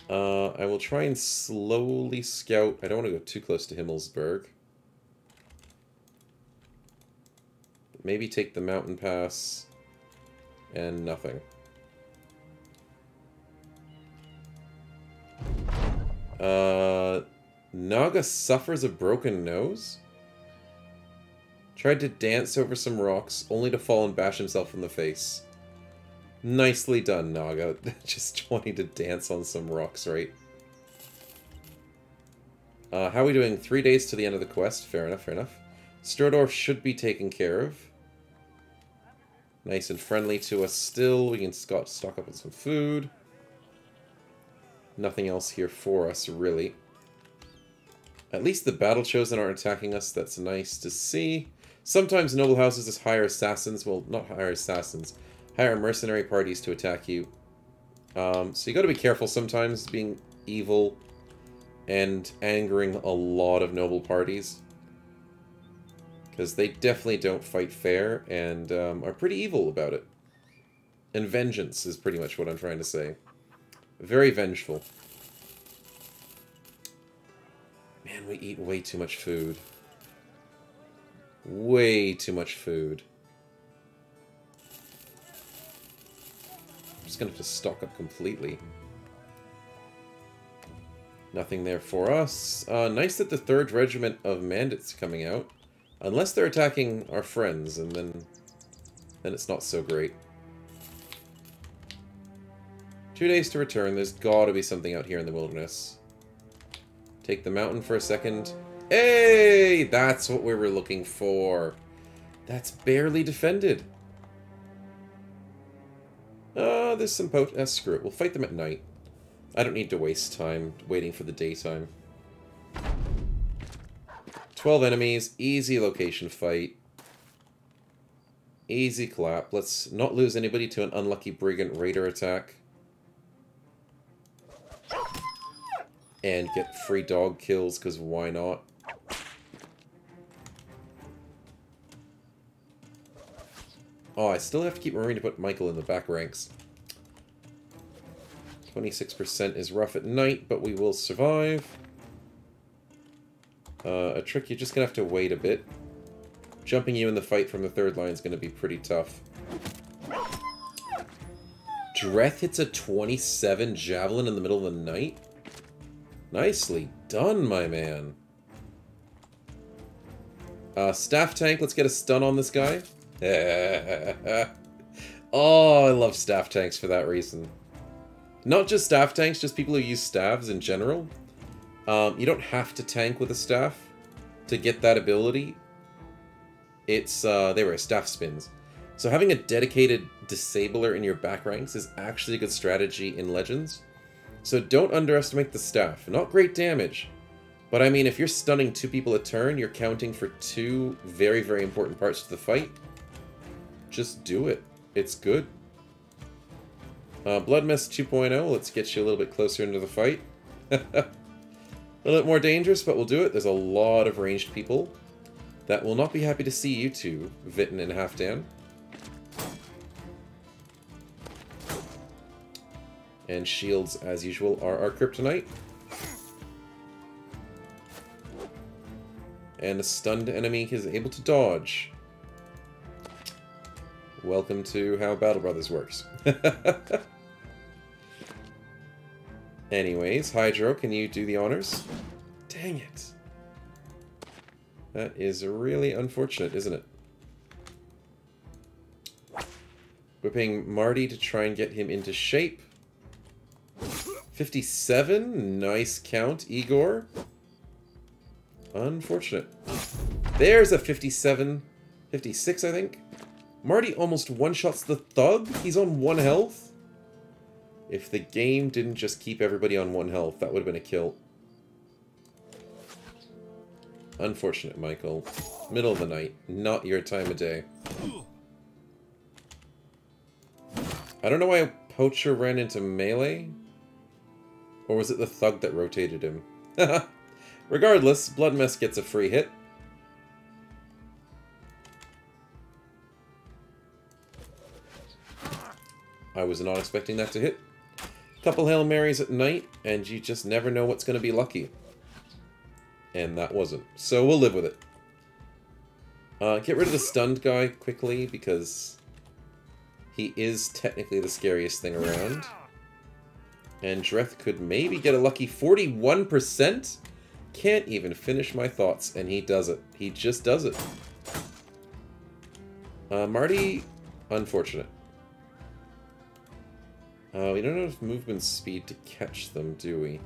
I will try and slowly scout. I don't want to go too close to Himmelsberg. Maybe take the mountain pass and nothing. Naga suffers a broken nose? Tried to dance over some rocks, only to fall and bash himself in the face. Nicely done, Naga. Just wanting to dance on some rocks, right? How are we doing? 3 days to the end of the quest. Fair enough, fair enough. Sturdorf should be taken care of. Nice and friendly to us still. We can stock up on some food. Nothing else here for us, really. At least the battle chosen aren't attacking us. That's nice to see. Sometimes noble houses just hire assassins. Well, not hire assassins. Hire mercenary parties to attack you. So you got to be careful sometimes being evil and angering a lot of noble parties. Because they definitely don't fight fair and are pretty evil about it. And vengeance is pretty much what I'm trying to say. Very vengeful. Man, we eat way too much food. Way too much food. I'm just going to have to stock up completely. Nothing there for us. Nice that the 3rd Regiment of Mandits coming out. Unless they're attacking our friends, and then it's not so great. 2 days to return. There's got to be something out here in the wilderness. Take the mountain for a second. Hey! That's what we were looking for. That's barely defended. There's some screw it. We'll fight them at night. I don't need to waste time waiting for the daytime. 12 enemies. Easy location fight. Easy clap. Let's not lose anybody to an unlucky Brigand Raider attack. And get free dog kills, because why not? Oh, I still have to keep remembering to put Michael in the back ranks. 26% is rough at night, but we will survive. A trick, you're just going to have to wait a bit. Jumping you in the fight from the third line is going to be pretty tough. Dreth hits a 27 javelin in the middle of the night? Nicely done, my man. Staff tank, let's get a stun on this guy. Oh, I love staff tanks for that reason. Not just staff tanks, just people who use staves in general. You don't have to tank with a staff to get that ability. It's, they were staff spins. So having a dedicated disabler in your back ranks is actually a good strategy in Legends. So don't underestimate the staff. Not great damage. But I mean, if you're stunning 2 people a turn, you're counting for 2 very, very important parts to the fight. Just do it. It's good. Blood Mess 2.0, let's get you a little bit closer into the fight. A little bit more dangerous, but we'll do it. There's a lot of ranged people that will not be happy to see you two, Vitten and Halfdan. And shields, as usual, are our kryptonite. And a stunned enemy is able to dodge. Welcome to how Battle Brothers works. Anyways, Hydro, can you do the honors? Dang it. That is really unfortunate, isn't it? Whipping Marty to try and get him into shape. 57? Nice count, Igor. Unfortunate. There's a 57. 56, I think. Marty almost one-shots the Thug? He's on 1 health? If the game didn't just keep everybody on 1 health, that would have been a kill. Unfortunate, Michael. Middle of the night. Not your time of day. I don't know why Poacher ran into melee. Or was it the Thug that rotated him? Regardless, Blood Mess gets a free hit. I was not expecting that to hit. Couple Hail Marys at night, and you just never know what's going to be lucky. And that wasn't. So we'll live with it. Get rid of the stunned guy quickly, because he is technically the scariest thing around. And Dreth could maybe get a lucky 41%? Can't even finish my thoughts, and he does it. He just does it. Marty, unfortunate. We don't have movement speed to catch them, do we?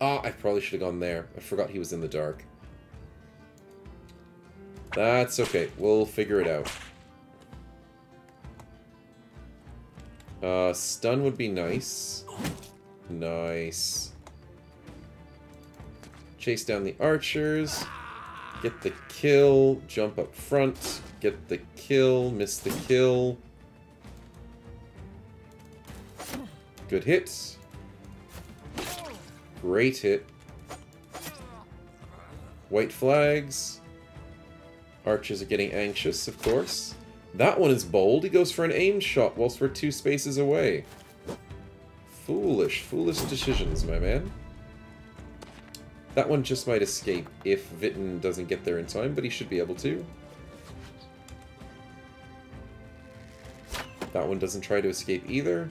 Ah, I probably should have gone there. I forgot he was in the dark. That's okay. We'll figure it out. Stun would be nice. Nice. Chase down the archers. Get the kill. Jump up front. Get the kill. Miss the kill. Good hit. Great hit. White flags. Archers are getting anxious, of course. That one is bold. He goes for an aimed shot whilst we're 2 spaces away. Foolish, foolish decisions, my man. That one just might escape if Vitten doesn't get there in time, but he should be able to. That one doesn't try to escape either.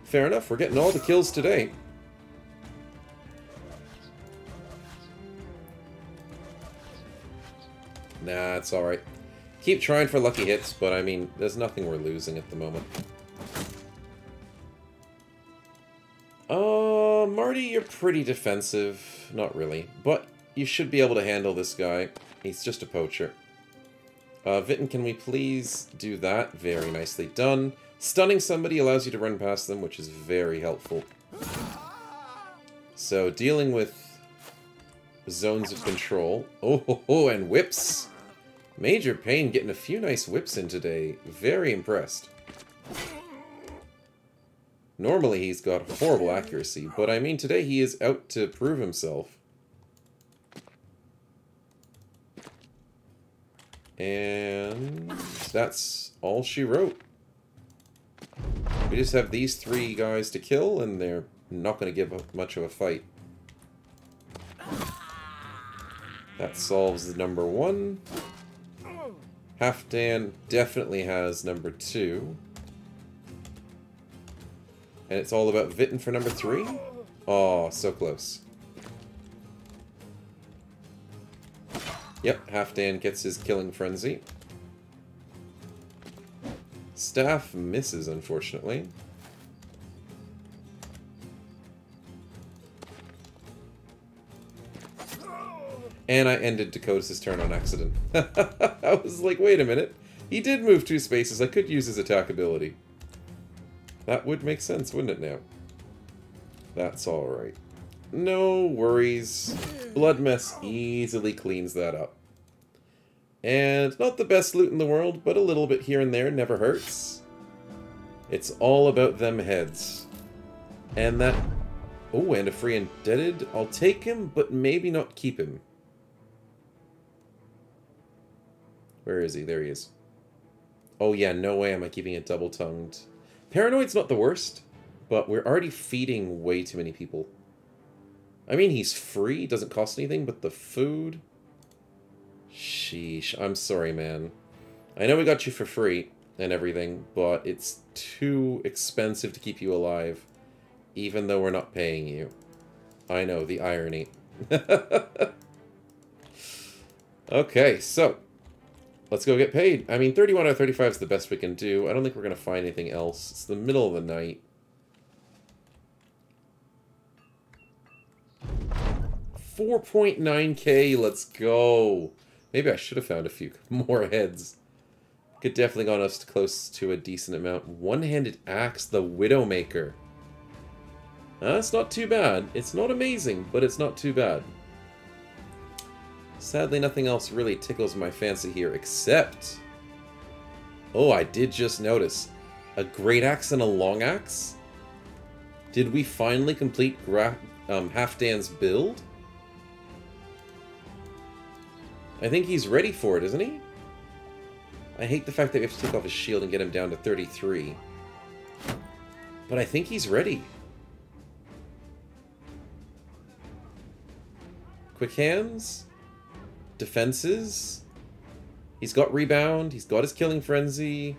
Fair enough, we're getting all the kills today. Nah, it's alright. Keep trying for lucky hits, but I mean, there's nothing we're losing at the moment. party, you're pretty defensive. Not really, but you should be able to handle this guy. He's just a poacher. Vitten, can we please do that? Very nicely done. Stunning somebody allows you to run past them, which is very helpful. So, dealing with zones of control. Oh, and whips. Major Pain getting a few nice whips in today. Very impressed. Normally he's got horrible accuracy, but I mean today he is out to prove himself. And that's all she wrote. We just have these 3 guys to kill, and they're not going to give up much of a fight. That solves the number 1. Halfdan definitely has number 2. And it's all about Vitten for number 3? Oh, so close. Yep, Halfdan gets his killing frenzy. Staff misses, unfortunately. And I ended Dakotas' turn on accident. I was like, wait a minute. He did move 2 spaces. I could use his attack ability. That would make sense, wouldn't it now? That's alright. No worries. Blood Mess easily cleans that up. And not the best loot in the world, but a little bit here and there never hurts. It's all about them heads. And that... Oh, and a free indebted. I'll take him, but maybe not keep him. Where is he? There he is. Oh yeah, no way am I keeping it double-tongued. Paranoid's not the worst, but we're already feeding way too many people. I mean, he's free, doesn't cost anything, but the food... Sheesh, I'm sorry, man. I know we got you for free and everything, but it's too expensive to keep you alive, even though we're not paying you. I know, the irony. Okay, so... let's go get paid. I mean, 31 out of 35 is the best we can do. I don't think we're going to find anything else. It's the middle of the night. 4.9k, let's go. Maybe I should have found a few more heads. Could definitely got us close to a decent amount. One-handed axe, the Widowmaker. That's not too bad. It's not amazing, but it's not too bad. Sadly, nothing else really tickles my fancy here, except... Oh, I did just notice. A great axe and a long axe? Did we finally complete Halfdan's build? I think he's ready for it, isn't he? I hate the fact that we have to take off his shield and get him down to 33. But I think he's ready. Quick hands. Defenses. He's got rebound. He's got his killing frenzy.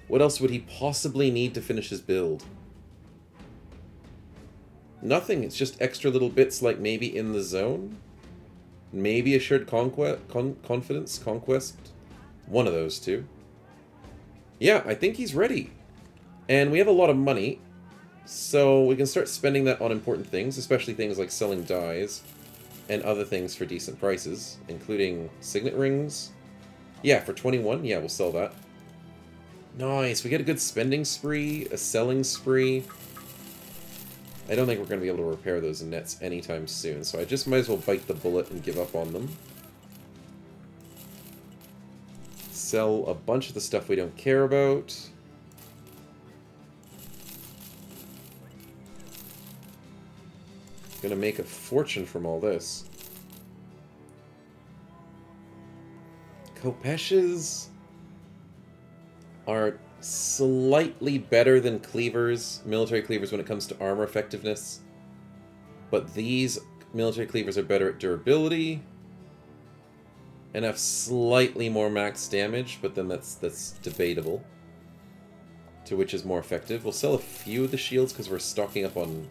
What else would he possibly need to finish his build? Nothing. It's just extra little bits like maybe in the zone. Maybe assured confidence, conquest. One of those two. Yeah, I think he's ready. And we have a lot of money. So we can start spending that on important things, especially things like selling dyes and other things for decent prices, including signet rings. Yeah, for 21, yeah, we'll sell that. Nice, we get a good spending spree, a selling spree. I don't think we're going to be able to repair those nets anytime soon, so I just might as well bite the bullet and give up on them. Sell a bunch of the stuff we don't care about. Gonna make a fortune from all this. Kopeshes are slightly better than cleavers, military cleavers, when it comes to armor effectiveness. But these military cleavers are better at durability and have slightly more max damage, but then that's debatable. To which is more effective. We'll sell a few of the shields because we're stocking up on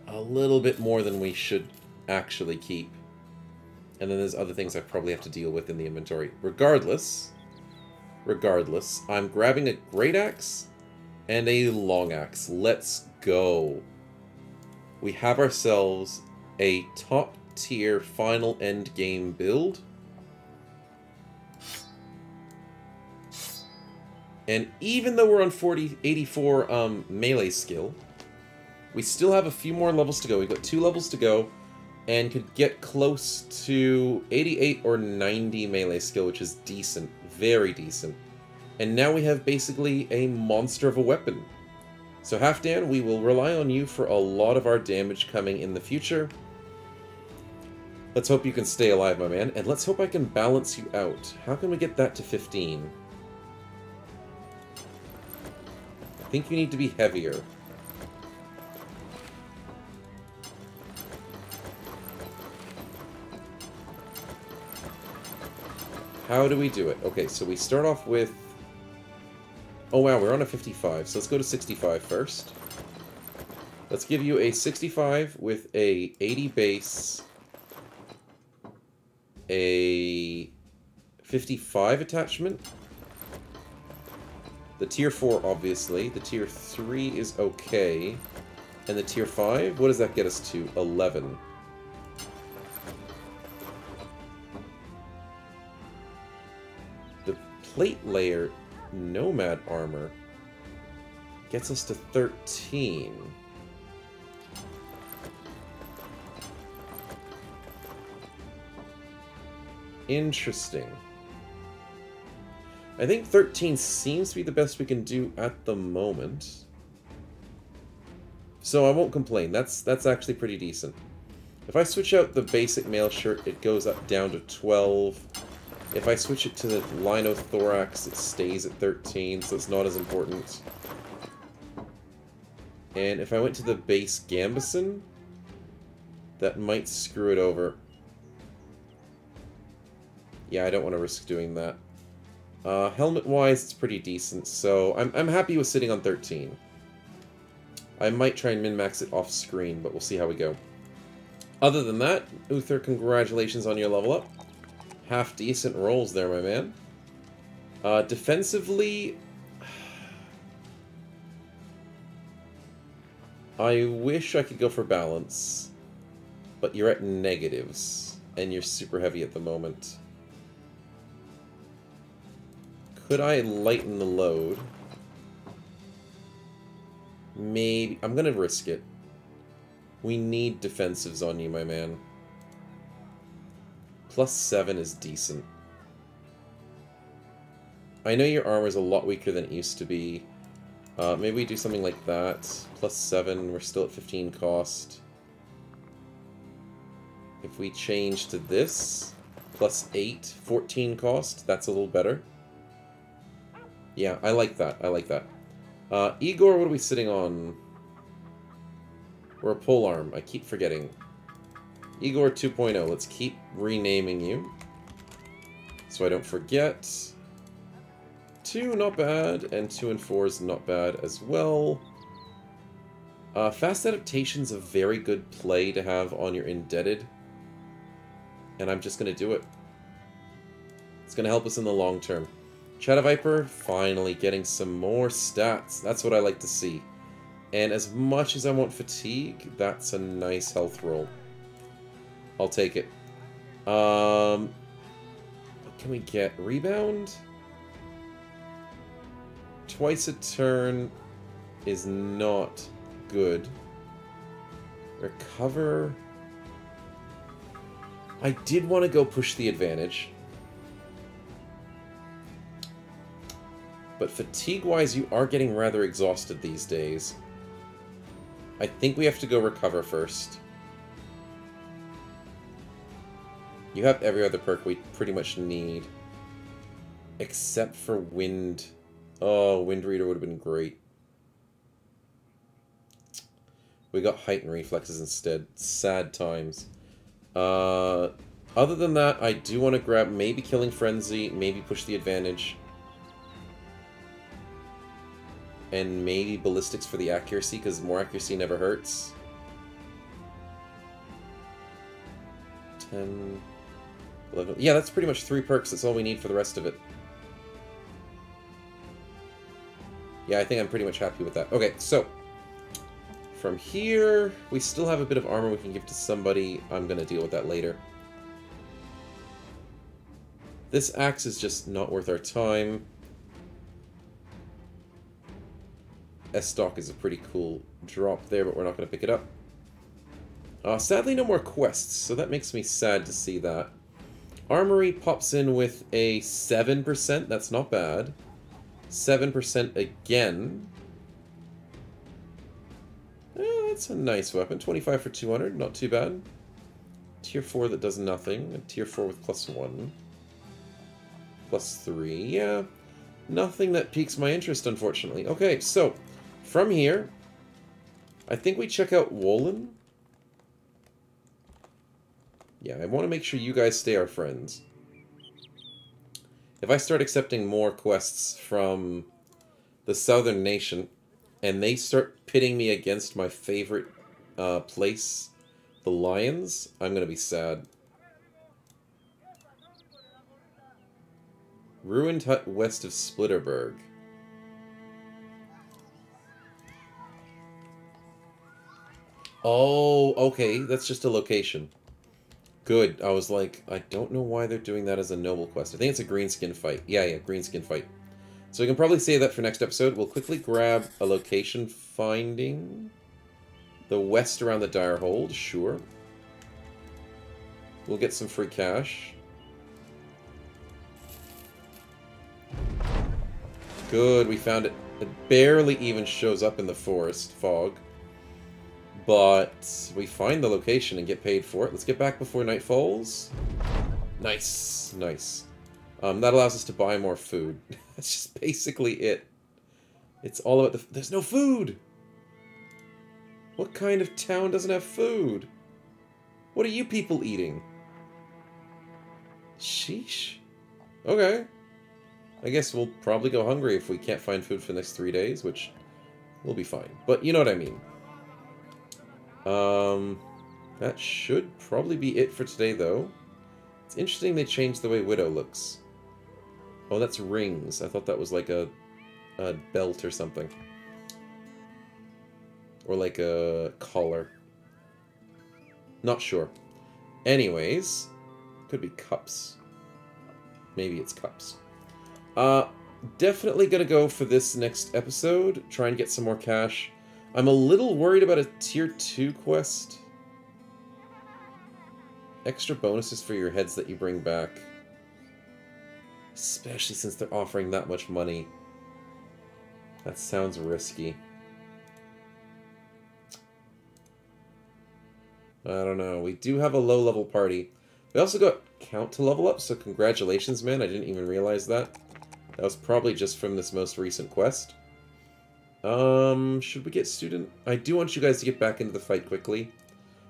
a little bit more than we should actually keep. And then there's other things I probably have to deal with in the inventory. Regardless, I'm grabbing a great axe and a long axe. Let's go. we have ourselves a top-tier final end game build. And even though we're on 84 melee skill, we still have a few more levels to go. We've got 2 levels to go, and could get close to 88 or 90 melee skill, which is decent, very decent. And now we have basically a monster of a weapon. So Halfdan, we will rely on you for a lot of our damage coming in the future. Let's hope you can stay alive, my man, and let's hope I can balance you out. How can we get that to 15? I think you need to be heavier. How do we do it? Okay, so we start off with... Oh wow, we're on a 55, so let's go to 65 first. Let's give you a 65 with a 80 base, a 55 attachment, the tier 4 obviously, the tier 3 is okay, and the tier 5, what does that get us to? 11. The plate layer nomad armor gets us to 13. Interesting. I think 13 seems to be the best we can do at the moment. So I won't complain. That's actually pretty decent. If I switch out the basic mail shirt, it goes up down to 12. If I switch it to the linothorax, it stays at 13, so it's not as important. And if I went to the base gambeson, that might screw it over. Yeah, I don't want to risk doing that. Helmet-wise, it's pretty decent, so I'm happy with sitting on 13. I might try and min-max it off-screen, but we'll see how we go. Other than that, Uther, congratulations on your level up. Half-decent rolls there, my man. Defensively... I wish I could go for balance, but you're at negatives, and you're super heavy at the moment. Could I lighten the load? Maybe. I'm gonna risk it. We need defensives on you, my man. +7 is decent. I know your armor is a lot weaker than it used to be. Maybe we do something like that. +7, we're still at 15 cost. If we change to this, +8, 14 cost, that's a little better. Yeah, I like that. I like that. Igor, what are we sitting on? We're a polearm. I keep forgetting. Igor 2.0. Let's keep renaming you, so I don't forget. 2, not bad, and 2 and 4 is not bad as well. Fast adaptation's a very good play to have on your indebted, and I'm just going to do it. It's going to help us in the long term. Shadow Viper, finally getting some more stats. That's what I like to see. And as much as I want fatigue, that's a nice health roll. I'll take it. What can we get? Rebound? Twice a turn is not good. Recover. I did want to go push the advantage. But fatigue-wise, you are getting rather exhausted these days. I think we have to go recover first. You have every other perk we pretty much need. Except for Wind. Oh, Wind Reader would have been great. We got Heightened Reflexes instead. Sad times. Other than that, I do want to grab maybe Killing Frenzy, maybe push the advantage. And maybe Ballistics for the accuracy, because more accuracy never hurts. 10, 11... Yeah, that's pretty much 3 perks. That's all we need for the rest of it. Yeah, I think I'm pretty much happy with that. Okay, so... From here, we still have a bit of armor we can give to somebody. I'm going to deal with that later. This axe is just not worth our time. S-Stock is a pretty cool drop there, but we're not going to pick it up. Sadly, no more quests, so that makes me sad to see that. Armory pops in with a 7%. That's not bad. 7% again. That's a nice weapon. 25 for 200. Not too bad. Tier 4 that does nothing. A tier 4 with +1. +3. Yeah. Nothing that piques my interest, unfortunately. Okay, so from here, I think we check out Wolin. Yeah, I want to make sure you guys stay our friends. If I start accepting more quests from the Southern Nation, and they start pitting me against my favorite place, the Lions, I'm going to be sad. Ruined hut west of Splitterberg. Oh, okay, that's just a location. Good. I was like, I don't know why they're doing that as a noble quest. I think it's a greenskin fight. Yeah, greenskin fight. So we can probably save that for next episode. We'll quickly grab a location finding. The west around the Dire Hold, sure. We'll get some free cash. Good, we found it. It barely even shows up in the forest fog. But we find the location and get paid for it. Let's get back before night falls. Nice, nice. That allows us to buy more food. That's just basically it. It's all about the... There's no food! What kind of town doesn't have food? What are you people eating? Sheesh. Okay. I guess we'll probably go hungry if we can't find food for the next 3 days, which will be fine. But you know what I mean. That should probably be it for today, though. It's interesting they changed the way Widow looks. Oh, that's rings. I thought that was like a belt or something. Or like a collar. Not sure. Anyways, could be cups. Maybe it's cups. Definitely gonna go for this next episode. Try and get some more cash. I'm a little worried about a tier 2 quest. Extra bonuses for your heads that you bring back. Especially since they're offering that much money. That sounds risky. I don't know. We do have a low-level party. We also got count to level up, so congratulations, man. I didn't even realize that. That was probably just from this most recent quest. Should we get student? I do want you guys to get back into the fight quickly.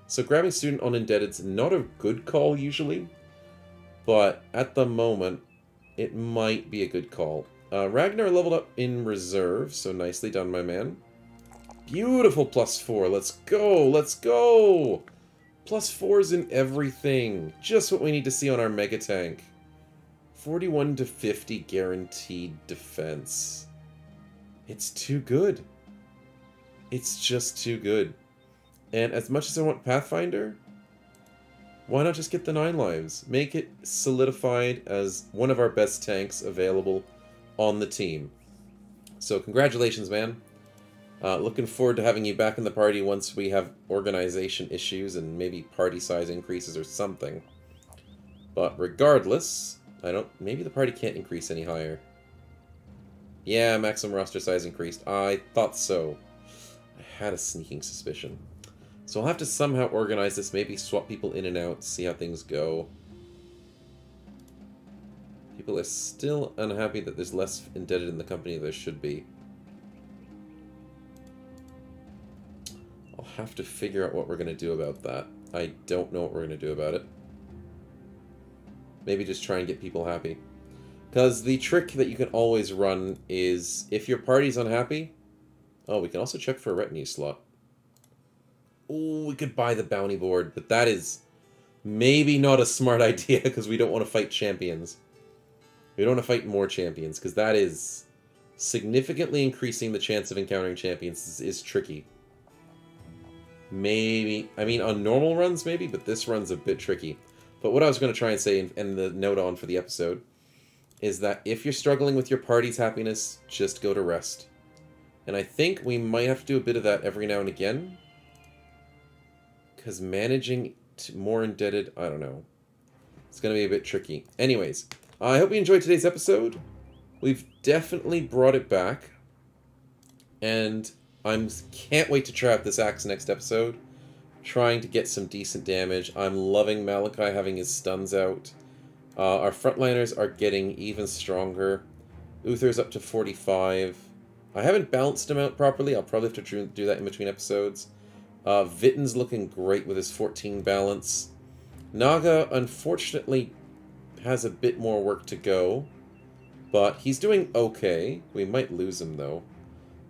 So grabbing student on indebted's not a good call usually, but at the moment, it might be a good call. Ragnar leveled up in reserve, so nicely done, my man. Beautiful +4. Let's go. Let's go. +4s in everything. Just what we need to see on our mega tank. 41 to 50 guaranteed defense. It's too good. It's just too good. And as much as I want Pathfinder, why not just get the 9 lives? Make it solidified as one of our best tanks available on the team. So congratulations, man. Looking forward to having you back in the party once we have organization issues and maybe party size increases or something. But regardless, maybe the party can't increase any higher. Yeah, maximum roster size increased. I thought so. I had a sneaking suspicion. So I'll have to somehow organize this, maybe swap people in and out, see how things go. People are still unhappy that there's less indebted in the company than there should be. I'll have to figure out what we're going to do about that. I don't know what we're going to do about it. Maybe just try and get people happy. Because the trick that you can always run is, if your party's unhappy... Oh, we can also check for a retinue slot. Oh, we could buy the bounty board, but that is maybe not a smart idea because we don't want to fight champions. We don't want to fight more champions because that is significantly increasing the chance of encountering champions is tricky. Maybe, I mean, on normal runs maybe, but this run's a bit tricky. But what I was going to try and say, and the note on for the episode, is that if you're struggling with your party's happiness, just go to rest. And I think we might have to do a bit of that every now and again. Because managing more indebted, I don't know. It's going to be a bit tricky. Anyways, I hope you enjoyed today's episode. We've definitely brought it back. And I can't wait to try out this axe next episode. Trying to get some decent damage. I'm loving Malachi having his stuns out. Our frontliners are getting even stronger. Uther's up to 45. I haven't balanced him out properly. I'll probably have to do that in between episodes. Vitten's looking great with his 14 balance. Naga, unfortunately, has a bit more work to go. But he's doing okay. We might lose him, though.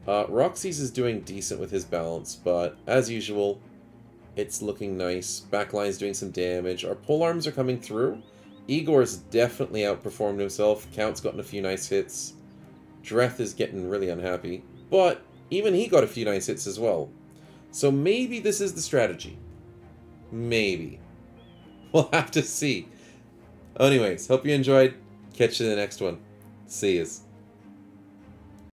Roxy's is doing decent with his balance, but as usual, it's looking nice. Backline's doing some damage. Our polearms are coming through. Igor's definitely outperformed himself. Count's gotten a few nice hits. Dreth is getting really unhappy, but even he got a few nice hits as well. So maybe this is the strategy. Maybe. We'll have to see. Anyways, hope you enjoyed. Catch you in the next one. See yous.